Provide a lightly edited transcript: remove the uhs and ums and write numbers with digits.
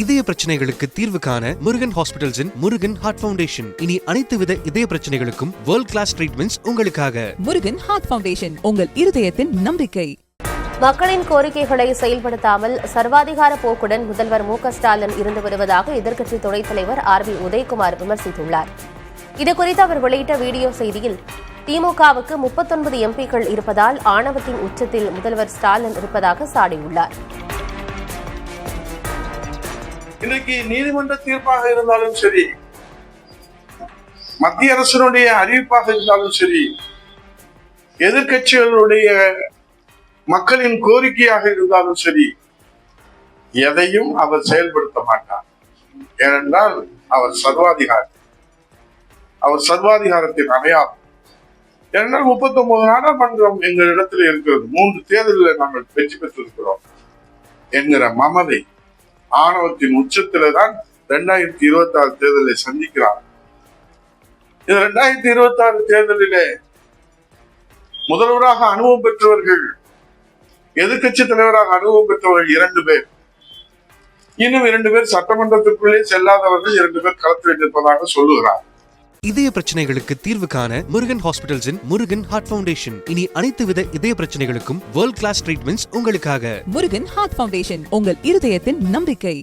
இதய பிரச்சனைகளுக்கு தீர்வு காண முருகன் ஹாஸ்பிடல்ஸின் முருகன் ஹார்ட் ஃபவுண்டேஷன். இனி அனைத்து வித இதய பிரச்சனைகளுக்கும் வேர்ல்ட் கிளாஸ் ட்ரீட்மெண்ட்ஸ் உங்களுக்காக. முருகன் ஹார்ட் ஃபவுண்டேஷன், உங்கள் இருதயத்தின் நம்பிக்கை. மக்களின் கோரிக்கைகளை செயல்படுத்தாமல் சர்வாதிகார போக்குடன் முதல்வர் மு.க.ஸ்டாலின் இருந்து வருவதாக எதிர்க்கட்சி துணைத் தலைவர் ஆர்.பி. உதயகுமார் விமர்சித்துள்ளார். இதுகுறித்து அவர் வெளியிட்ட வீடியோ செய்தியில், திமுகவுக்கு 39 எம்பிக்கள் இருப்பதால் ஆணவத்தின் உச்சத்தில் முதல்வர் ஸ்டாலின் இருப்பதாக சாடியுள்ளார். இன்னைக்கு நீதிமன்ற தீர்ப்பாக இருந்தாலும் சரி, மத்திய அரசினுடைய அறிவிப்பாக இருந்தாலும் சரி, எதிர்கட்சிகளுடைய மக்களின் கோரிக்கையாக இருந்தாலும் சரி, எதையும் அவர் செயல்படுத்த மாட்டார். ஏனென்றால் அவர் சர்வாதிகாரி, அவர் சர்வாதிகாரத்தின் அடையாளம். ஏனென்றால் 39 நாடாளுமன்றம் எங்களிடத்தில் இருக்கிறது, 3 தேர்தலில் நாங்கள் வெற்றி பெற்றிருக்கிறோம் என்கிற மமதை, ஆணவத்தின் உச்சத்தில்தான் 2026 தேர்தலை சந்திக்கிறார். இந்த 2026 தேர்தலிலே முதல்வராக அனுபவம் பெற்றவர்கள், எதிர்கட்சி தலைவராக அனுபவம் பெற்றவர்கள் 2 பேர், இன்னும் 2 பேர் சட்டமன்றத்திற்குள்ளே செல்லாதவர்கள் 2 பேர் களத்தில் நிற்பதாக சொல்லுகிறார். இதய பிரச்சனைகளுக்கு தீர்வு காண முருகன் ஹாஸ்பிடல்ஸின் முருகன் ஹார்ட் ஃபவுண்டேஷன். இனி அனைத்து வித இதய பிரச்சனைகளுக்கும் வேர்ல்ட் கிளாஸ் ட்ரீட்மெண்ட்ஸ் உங்களுக்காக. முருகன் ஹார்ட் ஃபவுண்டேஷன், உங்கள் இருதயத்தின் நம்பிக்கை.